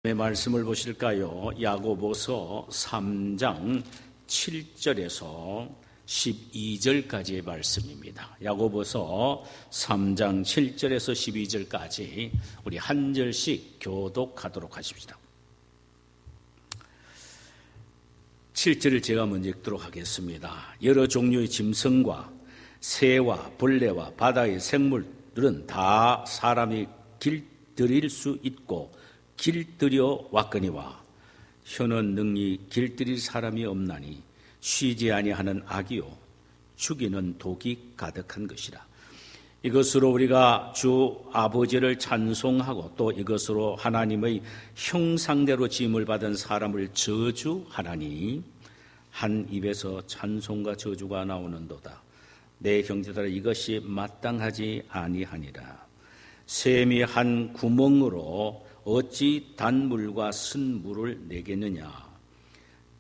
말씀을 보실까요? 야고보서 3장 7절에서 12절까지의 말씀입니다. 야고보서 3장 7절에서 12절까지 우리 한 절씩 교독하도록 하십시다. 7절을 제가 먼저 읽도록 하겠습니다. 여러 종류의 짐승과 새와 벌레와 바다의 생물들은 다 사람이 길들일 수 있고 길들여 왔거니와 혀는 능히 길들일 사람이 없나니 쉬지 아니하는 악이요 죽이는 독이 가득한 것이라. 이것으로 우리가 주 아버지를 찬송하고 또 이것으로 하나님의 형상대로 지음을 받은 사람을 저주하나니 한 입에서 찬송과 저주가 나오는도다. 내 형제들아, 이것이 마땅하지 아니하니라. 샘이 한 구멍으로 어찌 단물과 쓴물을 내겠느냐.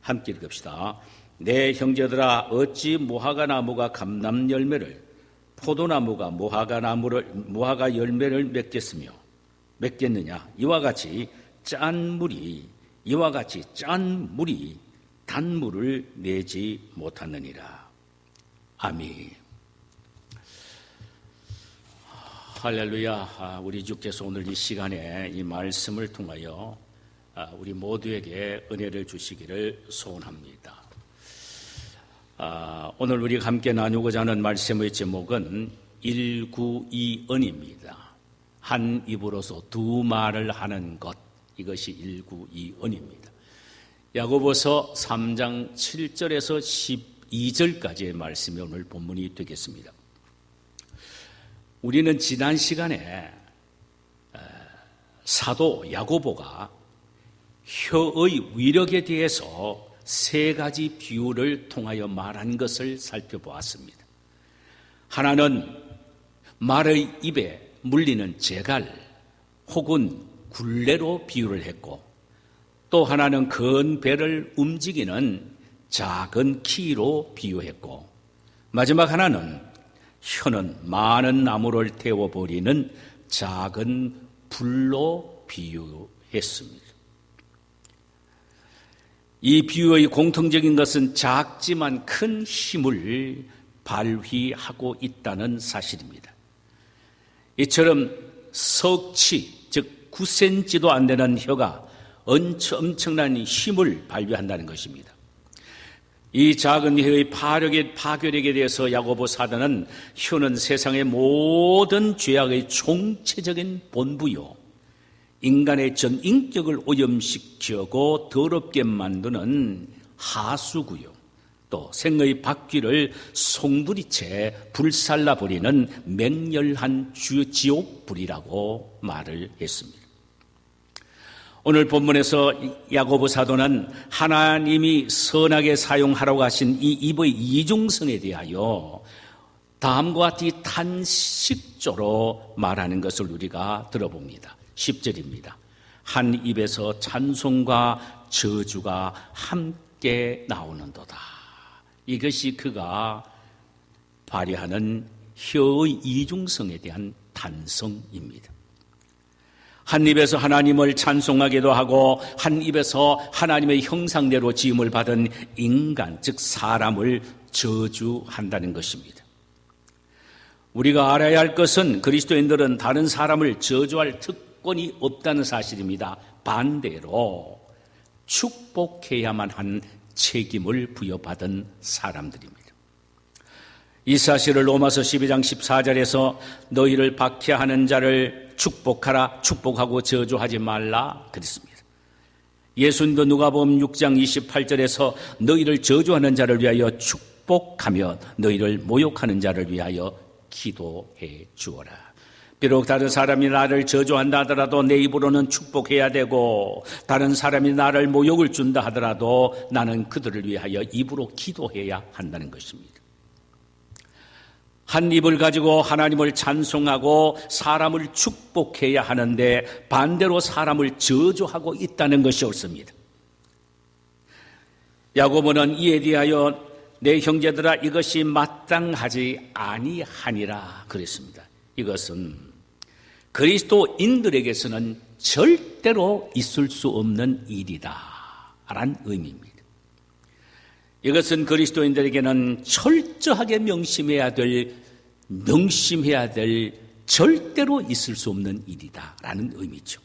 함께 읽읍시다. 내 형제들아, 어찌 무화과 나무가 감람 열매를, 포도나무가 무화과 열매를 맺겠느냐. 이와 같이 짠 물이 단물을 내지 못하느니라. 아멘. 할렐루야. 우리 주께서 오늘 이 시간에 이 말씀을 통하여 우리 모두에게 은혜를 주시기를 소원합니다. 오늘 우리가 함께 나누고자 하는 말씀의 제목은 일구이언입니다. 한 입으로서 두 말을 하는 것, 이것이 일구이언입니다. 야고보서 3장 7절에서 12절까지의 말씀이 오늘 본문이 되겠습니다. 우리는 지난 시간에 사도 야고보가 혀의 위력에 대해서 세 가지 비유를 통하여 말한 것을 살펴보았습니다. 하나는 말의 입에 물리는 재갈 혹은 굴레로 비유를 했고, 또 하나는 큰 배를 움직이는 작은 키로 비유했고, 마지막 하나는 혀는 많은 나무를 태워버리는 작은 불로 비유했습니다. 이 비유의 공통적인 것은 작지만 큰 힘을 발휘하고 있다는 사실입니다. 이처럼 석치, 즉 9cm도 안 되는 혀가 엄청난 힘을 발휘한다는 것입니다. 이 작은 혀의 파괴력에 대해서 야고보 사도는 혀는 세상의 모든 죄악의 총체적인 본부요, 인간의 전 인격을 오염시키고 더럽게 만드는 하수구요, 또 생의 바퀴를 송두리째 불살라버리는 맹렬한 지옥불이라고 말을 했습니다. 오늘 본문에서 야고보 사도는 하나님이 선하게 사용하라고 하신 이 입의 이중성에 대하여 다음과 같이 탄식조로 말하는 것을 우리가 들어봅니다. 10절입니다. 한 입에서 찬송과 저주가 함께 나오는도다. 이것이 그가 발휘하는 혀의 이중성에 대한 탄성입니다. 한 입에서 하나님을 찬송하기도 하고 한 입에서 하나님의 형상대로 지음을 받은 인간, 즉 사람을 저주한다는 것입니다. 우리가 알아야 할 것은 그리스도인들은 다른 사람을 저주할 특권이 없다는 사실입니다. 반대로 축복해야만 한 책임을 부여받은 사람들입니다. 이 사실을 로마서 12장 14절에서 너희를 박해하는 자를 축복하라, 축복하고 저주하지 말라 그랬습니다. 예수님도 누가복음 6장 28절에서 너희를 저주하는 자를 위하여 축복하며 너희를 모욕하는 자를 위하여 기도해 주어라. 비록 다른 사람이 나를 저주한다 하더라도 내 입으로는 축복해야 되고, 다른 사람이 나를 모욕을 준다 하더라도 나는 그들을 위하여 입으로 기도해야 한다는 것입니다. 한 입을 가지고 하나님을 찬송하고 사람을 축복해야 하는데 반대로 사람을 저주하고 있다는 것이 옳습니다. 야고보는 이에 대하여 내 형제들아, 이것이 마땅하지 아니하니라 그랬습니다. 이것은 그리스도인들에게서는 절대로 있을 수 없는 일이다라는 의미입니다. 이것은 그리스도인들에게는 철저하게 명심해야 될 절대로 있을 수 없는 일이다라는 의미죠.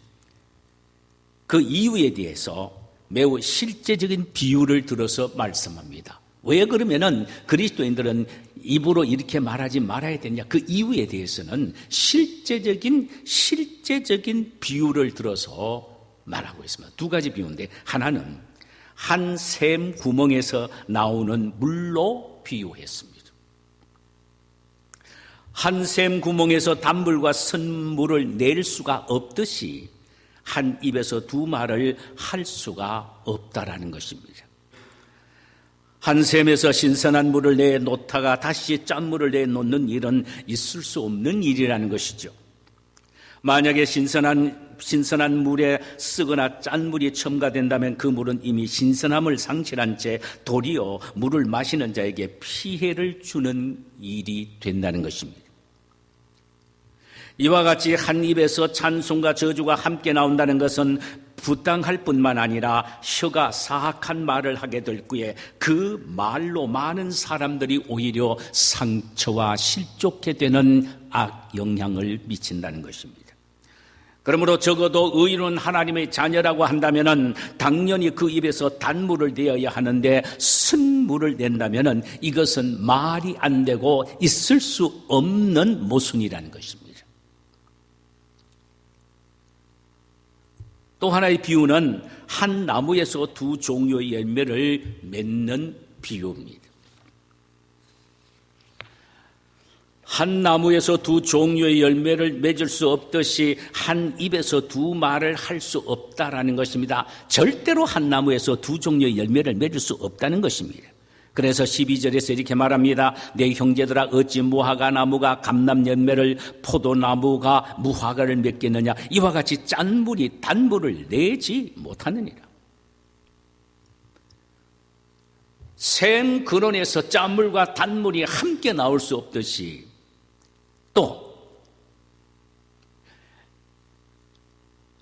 그 이유에 대해서 매우 실제적인 비유를 들어서 말씀합니다. 왜 그러면은 그리스도인들은 입으로 이렇게 말하지 말아야 되냐? 그 이유에 대해서는 실제적인 비유를 들어서 말하고 있습니다. 두 가지 비유인데, 하나는 한 샘 구멍에서 나오는 물로 비유했습니다. 한 샘 구멍에서 단물과 선물을 낼 수가 없듯이 한 입에서 두 말을 할 수가 없다라는 것입니다. 한 샘에서 신선한 물을 내놓다가 다시 짠물을 내놓는 일은 있을 수 없는 일이라는 것이죠. 만약에 신선한 물에 쓰거나 짠물이 첨가된다면 그 물은 이미 신선함을 상실한 채 도리어 물을 마시는 자에게 피해를 주는 일이 된다는 것입니다. 이와 같이 한 입에서 찬송과 저주가 함께 나온다는 것은 부당할 뿐만 아니라 혀가 사악한 말을 하게 될 때에 그 말로 많은 사람들이 오히려 상처와 실족해 되는 악영향을 미친다는 것입니다. 그러므로 적어도 의로운 하나님의 자녀라고 한다면 당연히 그 입에서 단물을 내어야 하는데 쓴물을 낸다면 이것은 말이 안 되고 있을 수 없는 모순이라는 것입니다. 또 하나의 비유는 한 나무에서 두 종류의 열매를 맺는 비유입니다. 한 나무에서 두 종류의 열매를 맺을 수 없듯이 한 입에서 두 말을 할 수 없다라는 것입니다. 절대로 한 나무에서 두 종류의 열매를 맺을 수 없다는 것입니다. 그래서 12절에서 이렇게 말합니다. 내 형제들아 어찌 무화과 나무가 감람 열매를 포도나무가 무화과를 맺겠느냐. 이와 같이 짠물이 단물을 내지 못하느니라. 샘 근원에서 짠물과 단물이 함께 나올 수 없듯이 또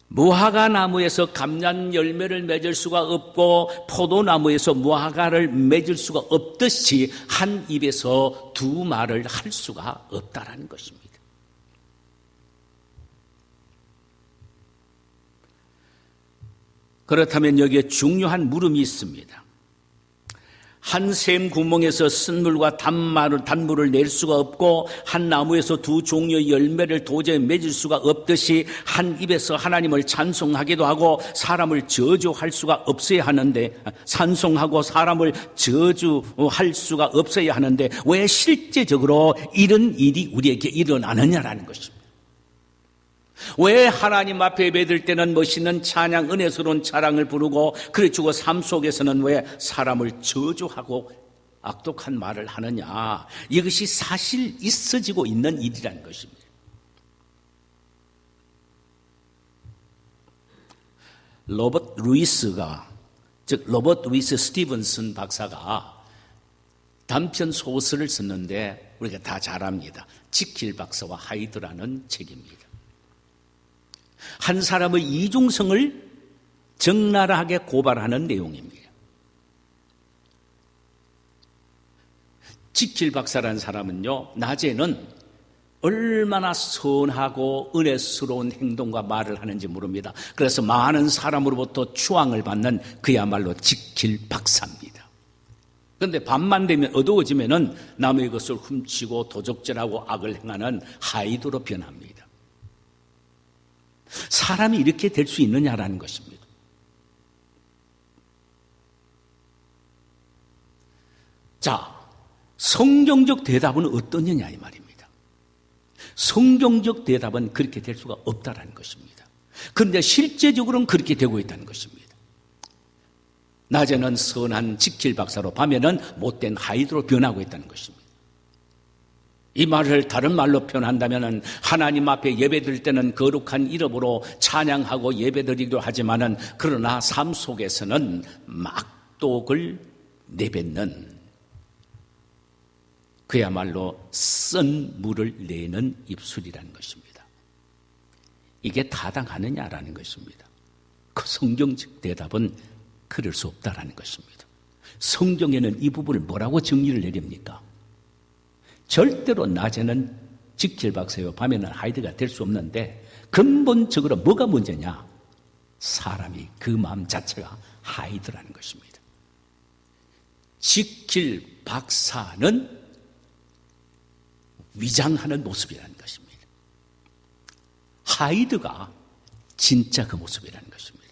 무화과 나무에서 감람 열매를 맺을 수가 없고 포도나무에서 무화과를 맺을 수가 없듯이 한 입에서 두 말을 할 수가 없다라는 것입니다. 그렇다면 여기에 중요한 물음이 있습니다. 한 샘 구멍에서 쓴물과 단물을 낼 수가 없고 한 나무에서 두 종류의 열매를 도저히 맺을 수가 없듯이 한 입에서 하나님을 찬송하기도 하고 사람을 저주할 수가 없어야 하는데 찬송하고 사람을 저주할 수가 없어야 하는데 왜 실제적으로 이런 일이 우리에게 일어나느냐라는 것입니다. 왜 하나님 앞에 예배드릴 때는 멋있는 찬양, 은혜스러운 찬양을 부르고 그래주고 삶 속에서는 왜 사람을 저주하고 악독한 말을 하느냐. 이것이 사실 있어지고 있는 일이라는 것입니다. 로버트 루이스 스티븐슨 박사가 단편 소설을 썼는데 우리가 다 잘 압니다. 지킬 박사와 하이드라는 책입니다. 한 사람의 이중성을 적나라하게 고발하는 내용입니다. 지킬 박사라는 사람은요, 낮에는 얼마나 선하고 은혜스러운 행동과 말을 하는지 모릅니다. 그래서 많은 사람으로부터 추앙을 받는 그야말로 지킬 박사입니다. 그런데 밤만 되면 어두워지면은 남의 것을 훔치고 도적질하고 악을 행하는 하이드로 변합니다. 사람이 이렇게 될 수 있느냐라는 것입니다. 자, 성경적 대답은 어떠느냐 이 말입니다. 성경적 대답은 그렇게 될 수가 없다라는 것입니다. 그런데 실제적으로는 그렇게 되고 있다는 것입니다. 낮에는 선한 지킬 박사로 밤에는 못된 하이드로 변하고 있다는 것입니다. 이 말을 다른 말로 표현한다면 하나님 앞에 예배드릴 때는 거룩한 이름으로 찬양하고 예배드리기도 하지만은 그러나 삶 속에서는 악독을 내뱉는 그야말로 쓴 물을 내는 입술이라는 것입니다. 이게 타당하느냐라는 것입니다. 그 성경적 대답은 그럴 수 없다라는 것입니다. 성경에는 이 부분을 뭐라고 정리를 내립니까? 절대로 낮에는 지킬 박사요 밤에는 하이드가 될 수 없는데 근본적으로 뭐가 문제냐? 사람이 그 마음 자체가 하이드라는 것입니다. 지킬 박사는 위장하는 모습이라는 것입니다. 하이드가 진짜 그 모습이라는 것입니다.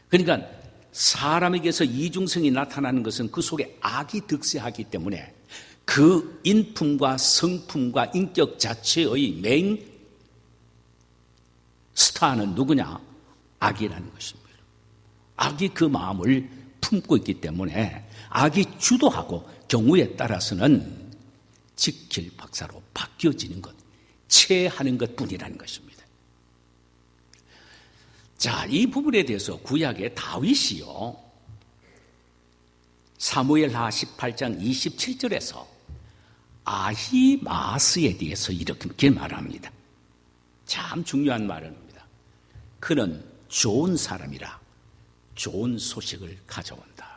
그러니까 사람에게서 이중성이 나타나는 것은 그 속에 악이 득세하기 때문에 그 인품과 성품과 인격 자체의 메인 스타는 누구냐? 악이라는 것입니다. 악이 그 마음을 품고 있기 때문에 악이 주도하고 경우에 따라서는 지킬 박사로 바뀌어지는 것, 체하는 것뿐이라는 것입니다. 자, 이 부분에 대해서 구약의 다윗이요, 사무엘하 18장 27절에서 아히마스에 대해서 이렇게 말합니다. 참 중요한 말을 합니다. 그는 좋은 사람이라 좋은 소식을 가져온다.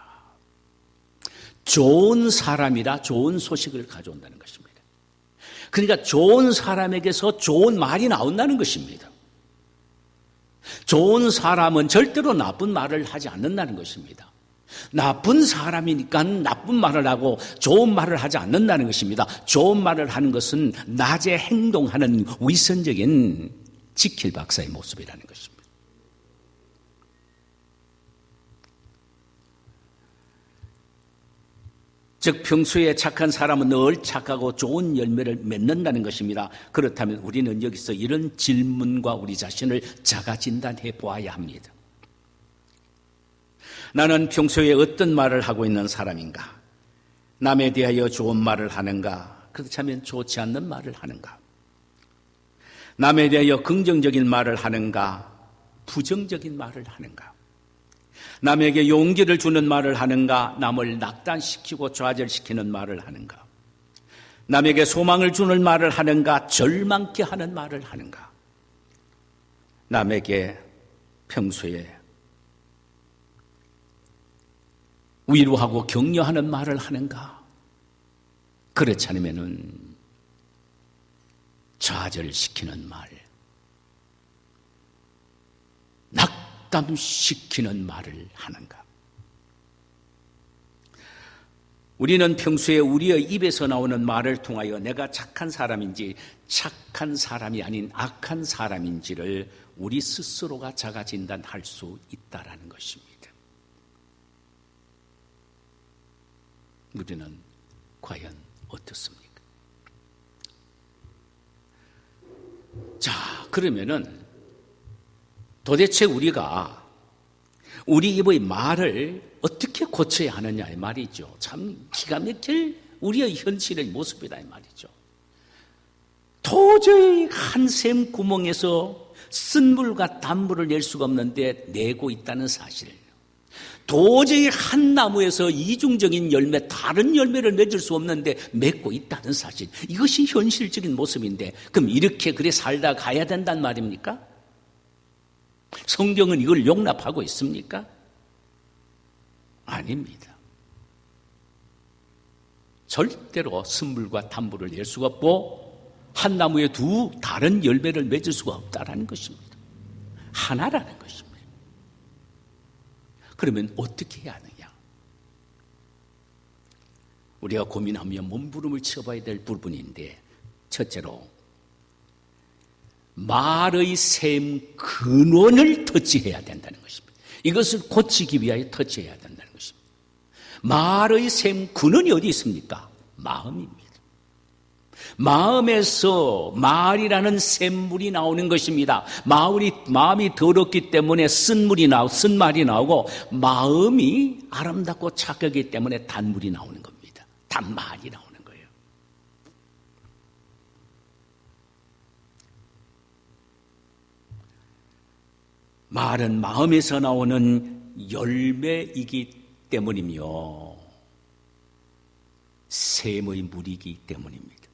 좋은 사람이라 좋은 소식을 가져온다는 것입니다. 그러니까 좋은 사람에게서 좋은 말이 나온다는 것입니다. 좋은 사람은 절대로 나쁜 말을 하지 않는다는 것입니다. 나쁜 사람이니까 나쁜 말을 하고 좋은 말을 하지 않는다는 것입니다. 좋은 말을 하는 것은 낮에 행동하는 위선적인 지킬 박사의 모습이라는 것입니다. 즉 평소에 착한 사람은 늘 착하고 좋은 열매를 맺는다는 것입니다. 그렇다면 우리는 여기서 이런 질문과 우리 자신을 자가 진단해 보아야 합니다. 나는 평소에 어떤 말을 하고 있는 사람인가? 남에 대하여 좋은 말을 하는가? 그렇다면 좋지 않는 말을 하는가? 남에 대하여 긍정적인 말을 하는가? 부정적인 말을 하는가? 남에게 용기를 주는 말을 하는가? 남을 낙단시키고 좌절시키는 말을 하는가? 남에게 소망을 주는 말을 하는가? 절망케 하는 말을 하는가? 남에게 평소에 위로하고 격려하는 말을 하는가? 그렇지 않으면은 좌절시키는 말, 낙담시키는 말을 하는가? 우리는 평소에 우리의 입에서 나오는 말을 통하여 내가 착한 사람인지 착한 사람이 아닌 악한 사람인지를 우리 스스로가 자가 진단할 수 있다라는 것입니다. 우리는 과연 어떻습니까? 자, 그러면은 도대체 우리가 우리 입의 말을 어떻게 고쳐야 하느냐 이 말이죠. 참 기가 막힐 우리의 현실의 모습이다 이 말이죠. 도저히 한 샘 구멍에서 쓴물과 단물을 낼 수가 없는데 내고 있다는 사실. 도저히 한 나무에서 이중적인 열매, 다른 열매를 맺을 수 없는데 맺고 있다는 사실. 이것이 현실적인 모습인데 그럼 이렇게 그래 살다 가야 된단 말입니까? 성경은 이걸 용납하고 있습니까? 아닙니다. 절대로 쓴물과 단물을 낼 수가 없고 한 나무에 두 다른 열매를 맺을 수가 없다라는 것입니다. 하나라는 것입니다. 그러면 어떻게 해야 하느냐? 우리가 고민하며 몸부림을 쳐봐야 될 부분인데 첫째로 말의 샘 근원을 터치해야 된다는 것입니다. 이것을 고치기 위하여 터치해야 된다는 것입니다. 말의 샘 근원이 어디 있습니까? 마음입니다. 마음에서 말이라는 샘물이 나오는 것입니다. 마음이 더럽기 때문에 쓴 말이 나오고 마음이 아름답고 착하기 때문에 단물이 나오는 겁니다. 단말이 나오는 거예요. 말은 마음에서 나오는 열매이기 때문이며 샘의 물이기 때문입니다.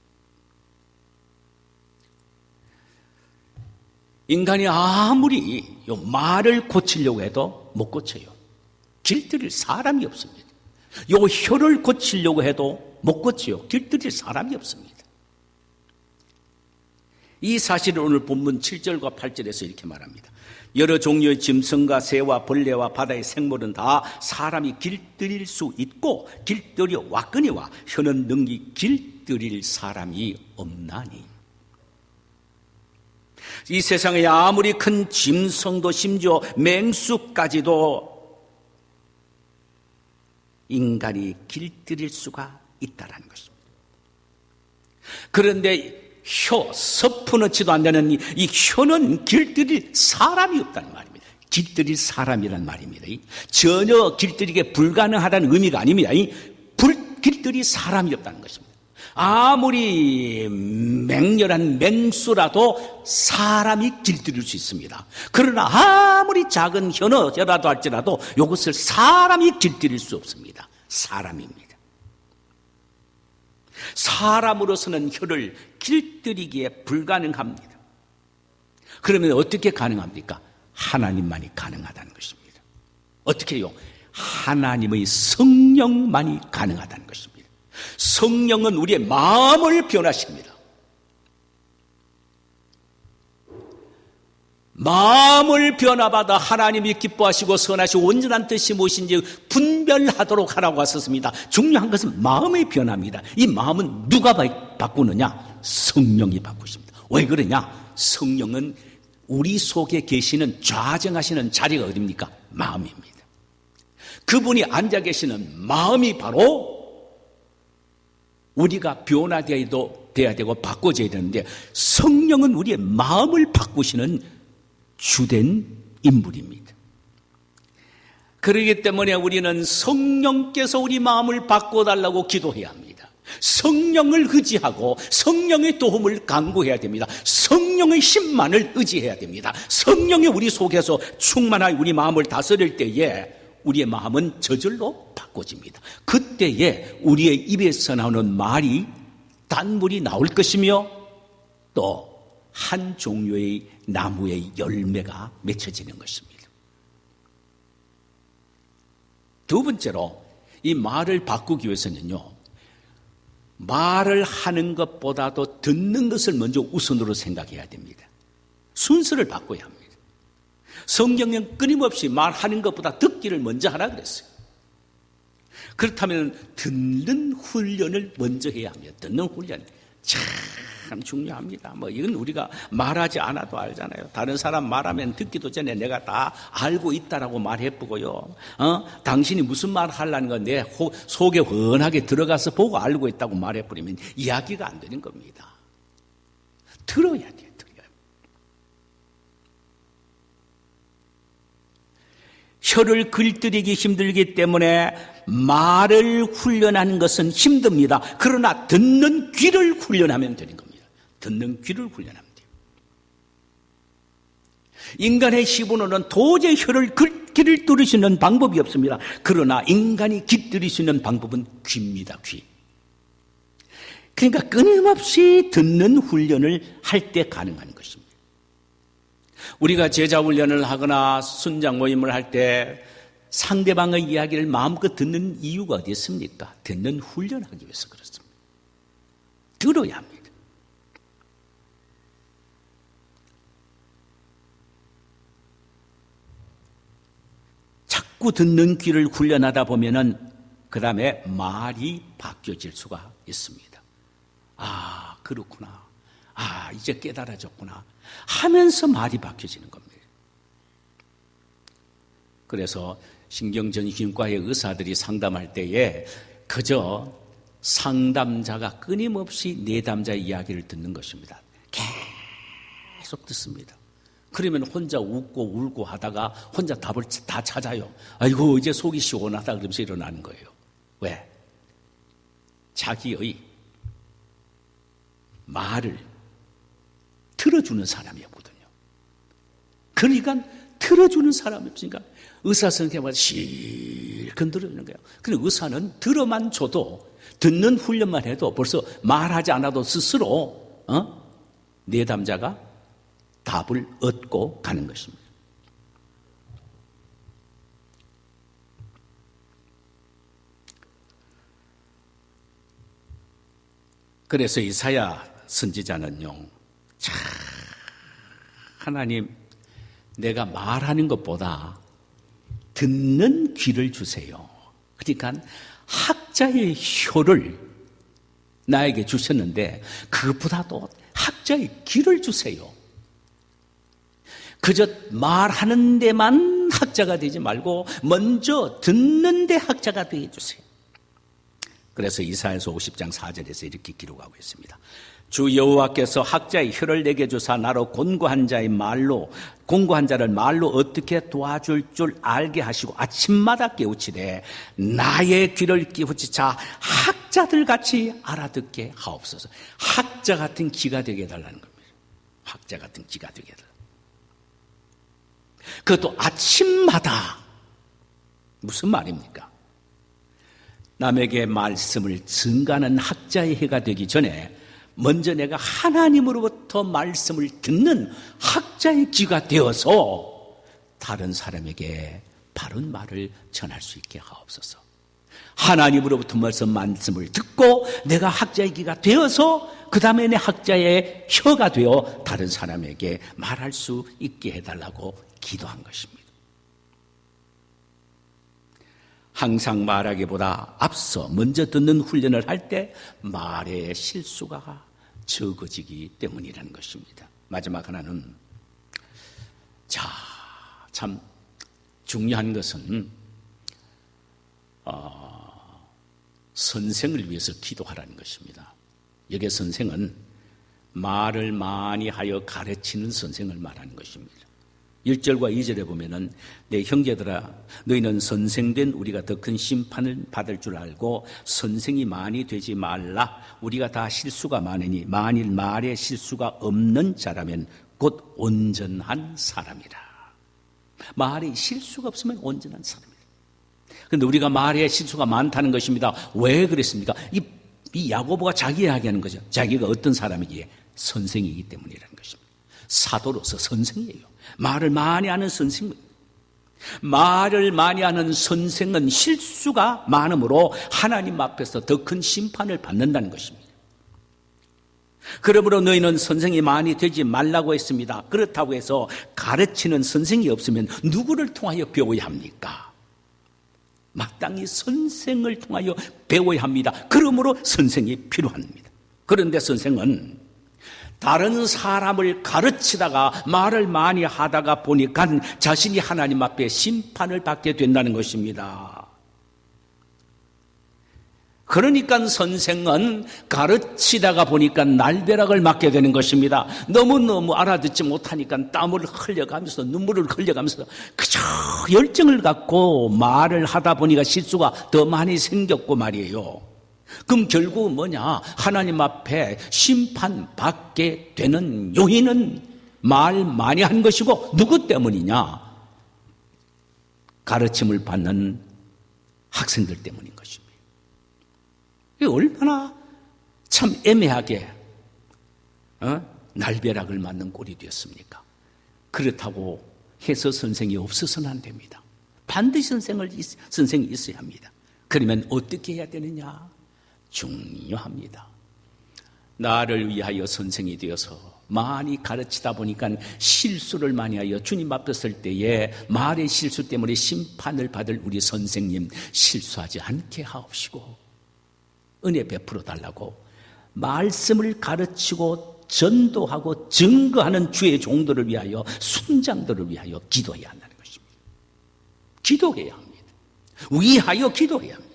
인간이 아무리 요 말을 고치려고 해도 못 고쳐요. 길들일 사람이 없습니다. 요 혀를 고치려고 해도 못 고쳐요. 길들일 사람이 없습니다. 이 사실을 오늘 본문 7절과 8절에서 이렇게 말합니다. 여러 종류의 짐승과 새와 벌레와 바다의 생물은 다 사람이 길들일 수 있고 길들여 왔거니와 혀는 능히 길들일 사람이 없나니. 이 세상에 아무리 큰 짐승도 심지어 맹수까지도 인간이 길들일 수가 있다는 것입니다. 그런데 혀, 서푼어치도 안 되는 이 혀는 길들일 사람이 없다는 말입니다. 길들일 사람이란 말입니다. 전혀 길들이게 불가능하다는 의미가 아닙니다. 길들일 사람이 없다는 것입니다. 아무리 맹렬한 맹수라도 사람이 길들일 수 있습니다. 그러나 아무리 작은 혀라도 할지라도 이것을 사람이 길들일 수 없습니다. 사람입니다. 사람으로서는 혀를 길들이기에 불가능합니다. 그러면 어떻게 가능합니까? 하나님만이 가능하다는 것입니다. 어떻게 해요? 하나님의 성령만이 가능하다는 것입니다. 성령은 우리의 마음을 변화시킵니다. 마음을 변화받아 하나님이 기뻐하시고 선하시고 온전한 뜻이 무엇인지 분별하도록 하라고 하셨습니다. 중요한 것은 마음의 변화입니다. 이 마음은 누가 바꾸느냐? 성령이 바꾸십니다. 왜 그러냐? 성령은 우리 속에 계시는 좌정하시는 자리가 어디입니까? 마음입니다. 그분이 앉아 계시는 마음이 바로 우리가 변화되어야 되고 바꿔져야 되는데 성령은 우리의 마음을 바꾸시는 주된 인물입니다. 그렇기 때문에 우리는 성령께서 우리 마음을 바꿔달라고 기도해야 합니다. 성령을 의지하고 성령의 도움을 간구해야 됩니다. 성령의 힘만을 의지해야 됩니다. 성령이 우리 속에서 충만하여 우리 마음을 다스릴 때에 우리의 마음은 저절로 바꿔집니다. 그때에 우리의 입에서 나오는 말이 단물이 나올 것이며 또 한 종류의 나무의 열매가 맺혀지는 것입니다. 두 번째로 이 말을 바꾸기 위해서는요, 말을 하는 것보다도 듣는 것을 먼저 우선으로 생각해야 됩니다. 순서를 바꿔야 합니다. 성경은 끊임없이 말하는 것보다 듣기를 먼저 하라 그랬어요. 그렇다면 듣는 훈련을 먼저 해야 합니다. 듣는 훈련 참 중요합니다. 이건 우리가 말하지 않아도 알잖아요. 다른 사람 말하면 듣기도 전에 내가 다 알고 있다라고 말해보고요. 당신이 무슨 말 하려는 건 내 속에 훤하게 들어가서 보고 알고 있다고 말해버리면 이야기가 안 되는 겁니다. 들어야 돼요. 혀를 길들이기 힘들기 때문에 말을 훈련하는 것은 힘듭니다. 그러나 듣는 귀를 훈련하면 되는 겁니다. 듣는 귀를 훈련하면 돼요. 인간의 시부노는 도저히 혀를 길들일 수 있는 방법이 없습니다. 그러나 인간이 길들일 수 있는 방법은 귀입니다. 귀. 그러니까 끊임없이 듣는 훈련을 할 때 가능한 것입니다. 우리가 제자 훈련을 하거나 순장 모임을 할 때 상대방의 이야기를 마음껏 듣는 이유가 어디 있습니까? 듣는 훈련하기 위해서 그렇습니다. 들어야 합니다. 자꾸 듣는 귀를 훈련하다 보면은 그 다음에 말이 바뀌어질 수가 있습니다. 아, 그렇구나. 아, 이제 깨달아졌구나. 하면서 말이 바뀌어지는 겁니다. 그래서 신경정신과의 의사들이 상담할 때에 그저 상담자가 끊임없이 내담자의 이야기를 듣는 것입니다. 계속 듣습니다. 그러면 혼자 웃고 울고 하다가 혼자 답을 다 찾아요. 아이고 이제 속이 시원하다 그러면서 일어나는 거예요. 왜? 자기의 말을 들어주는 사람이 없거든요. 그러니까 들어주는 사람이 없으니까 의사 선생님한테 실컷 들어주는 거예요. 근데 의사는 들어만 줘도 듣는 훈련만 해도 벌써 말하지 않아도 스스로 내담자가 답을 얻고 가는 것입니다. 그래서 이사야 선지자는요, 참 하나님, 내가 말하는 것보다 듣는 귀를 주세요. 그러니까 학자의 혀를 나에게 주셨는데 그것보다도 학자의 귀를 주세요. 그저 말하는 데만 학자가 되지 말고 먼저 듣는 데 학자가 되게 해주세요. 그래서 이사야서 50장 4절에서 이렇게 기록하고 있습니다. 주 여호와께서 학자의 혀를 내게 주사 나로 공고한 자를 말로 어떻게 도와줄 줄 알게 하시고 아침마다 깨우치되 나의 귀를 깨우치자 학자들 같이 알아듣게 하옵소서. 학자 같은 귀가 되게 해달라는 겁니다. 학자 같은 귀가 되게 해달라. 그것도 아침마다. 무슨 말입니까? 남에게 말씀을 증가하는 학자의 해가 되기 전에 먼저 내가 하나님으로부터 말씀을 듣는 학자의 귀가 되어서 다른 사람에게 바른 말을 전할 수 있게 하옵소서. 하나님으로부터 말씀을 듣고 내가 학자의 귀가 되어서 그 다음에 내 학자의 혀가 되어 다른 사람에게 말할 수 있게 해달라고 기도한 것입니다. 항상 말하기보다 앞서 먼저 듣는 훈련을 할 때 말의 실수가 적어지기 때문이라는 것입니다. 마지막 하나는, 참 중요한 것은 선생을 위해서 기도하라는 것입니다. 여기에 선생은 말을 많이 하여 가르치는 선생을 말하는 것입니다. 1절과 2절에 보면은 내 형제들아 너희는 선생된 우리가 더 큰 심판을 받을 줄 알고 선생이 많이 되지 말라. 우리가 다 실수가 많으니 만일 말에 실수가 없는 자라면 곧 온전한 사람이라. 말에 실수가 없으면 온전한 사람이다. 그런데 우리가 말에 실수가 많다는 것입니다. 왜 그랬습니까? 이 야고보가 자기 이야기하는 거죠. 자기가 어떤 사람이기에 선생이기 때문이라는 것입니다. 사도로서 선생이에요. 말을 많이 하는 선생입니다. 말을 많이 하는 선생은 실수가 많으므로 하나님 앞에서 더 큰 심판을 받는다는 것입니다. 그러므로 너희는 선생이 많이 되지 말라고 했습니다. 그렇다고 해서 가르치는 선생이 없으면 누구를 통하여 배워야 합니까? 마땅히 선생을 통하여 배워야 합니다. 그러므로 선생이 필요합니다. 그런데 선생은 다른 사람을 가르치다가 말을 많이 하다가 보니까 자신이 하나님 앞에 심판을 받게 된다는 것입니다. 그러니까 선생은 가르치다가 보니까 날벼락을 맞게 되는 것입니다. 너무너무 알아듣지 못하니까 땀을 흘려가면서 눈물을 흘려가면서 그저 열정을 갖고 말을 하다 보니까 실수가 더 많이 생겼고 말이에요. 그럼 결국 뭐냐? 하나님 앞에 심판받게 되는 요인은 말 많이 한 것이고 누구 때문이냐? 가르침을 받는 학생들 때문인 것입니다. 이게 얼마나 참 애매하게 날벼락을 맞는 꼴이 되었습니까? 그렇다고 해서 선생이 없어서는 안 됩니다. 반드시 선생이 있어야 합니다. 그러면 어떻게 해야 되느냐? 중요합니다. 나를 위하여 선생이 되어서 많이 가르치다 보니까 실수를 많이 하여 주님 앞에 설 때에 말의 실수 때문에 심판을 받을 우리 선생님 실수하지 않게 하옵시고 은혜 베풀어 달라고 말씀을 가르치고 전도하고 증거하는 주의 종들을 위하여 순장들을 위하여 기도해야 한다는 것입니다. 기도해야 합니다. 위하여 기도해야 합니다.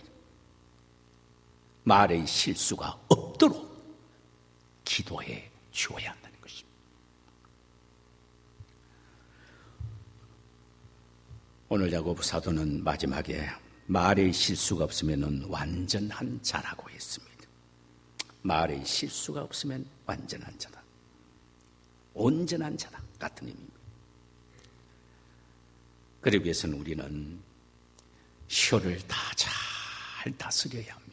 말의 실수가 없도록 기도해 주어야 한다는 것입니다. 오늘 야고보 사도는 마지막에 말의 실수가 없으면 완전한 자라고 했습니다. 말의 실수가 없으면 완전한 자다. 온전한 자다 같은 의미입니다. 그러기 위해서는 우리는 혀를 다 잘 다스려야 합니다.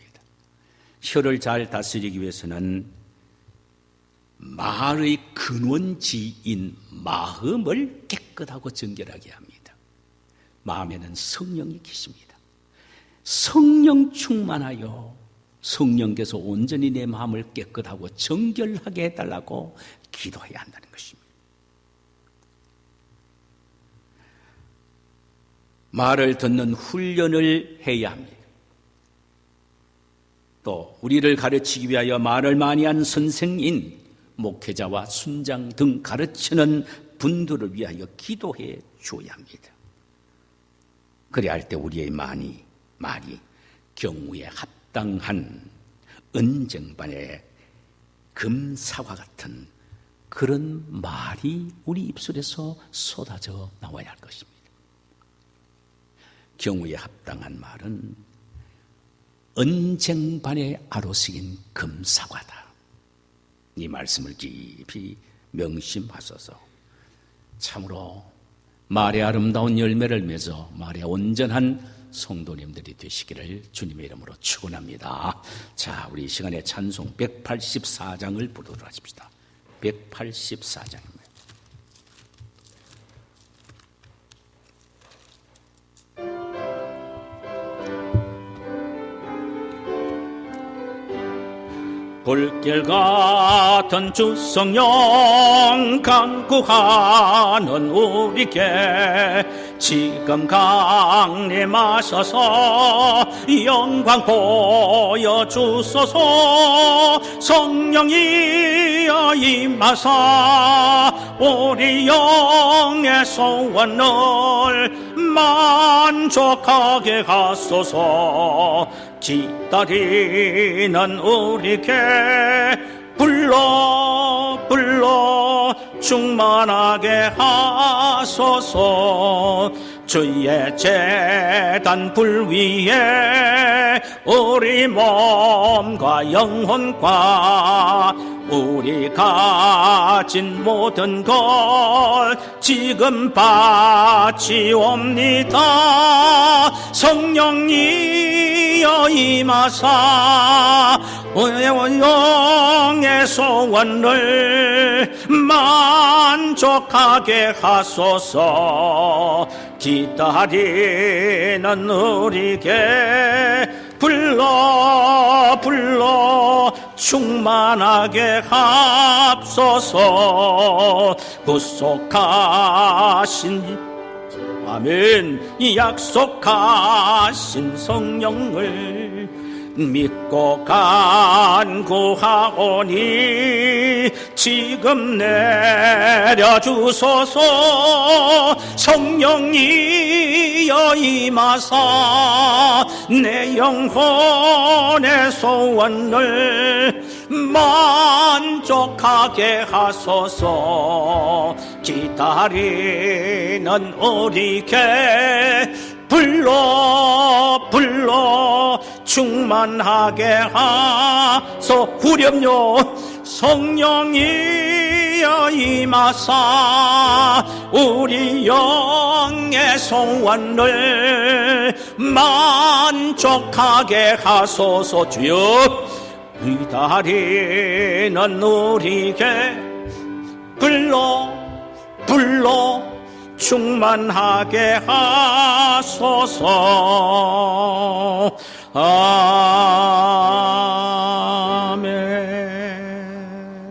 혀를 잘 다스리기 위해서는 말의 근원지인 마음을 깨끗하고 정결하게 합니다. 마음에는 성령이 계십니다. 성령 충만하여 성령께서 온전히 내 마음을 깨끗하고 정결하게 해달라고 기도해야 한다는 것입니다. 말을 듣는 훈련을 해야 합니다. 또 우리를 가르치기 위하여 말을 많이 한 선생인 목회자와 순장 등 가르치는 분들을 위하여 기도해 줘야 합니다. 그래야 할 때 우리의 말이 경우에 합당한 은쟁반의 금사과 같은 그런 말이 우리 입술에서 쏟아져 나와야 할 것입니다. 경우에 합당한 말은 은쟁반의 아로식인 금사과다. 이 말씀을 깊이 명심하소서. 참으로 말의 아름다운 열매를 맺어 말의 온전한 성도님들이 되시기를 주님의 이름으로 축원합니다. 자, 우리 이 시간에 찬송 184장을 부르도록 하십시다. 184장입니다. 불길 같은 주 성령 강구하는 우리께 지금 강림하셔서 영광 보여주소서. 성령이여 임하사 우리 영의 소원을 만족하게 하소서. 기다리는 우리께 불러 충만하게 하소서. 주의 제단 불 위에 우리 몸과 영혼과 우리 가진 모든 것 지금 바치옵니다. 성령이여 임하사 영의 소원을 만족하게 하소서. 기다리는 우리에게 불러 충만하게 합소서. 구속하신 아멘 약속하신 성령을 믿고 간구하오니 지금 내려주소서. 성령이여 임하사 내 영혼의 소원을 만족하게 하소서. 기다리는 우리에게 불러 충만하게 하소. 후렴요. 성령이여 임하사 우리 영의 소원을 만족하게 하소서. 주여 기다리는 우리에게 불러 충만하게 하소서.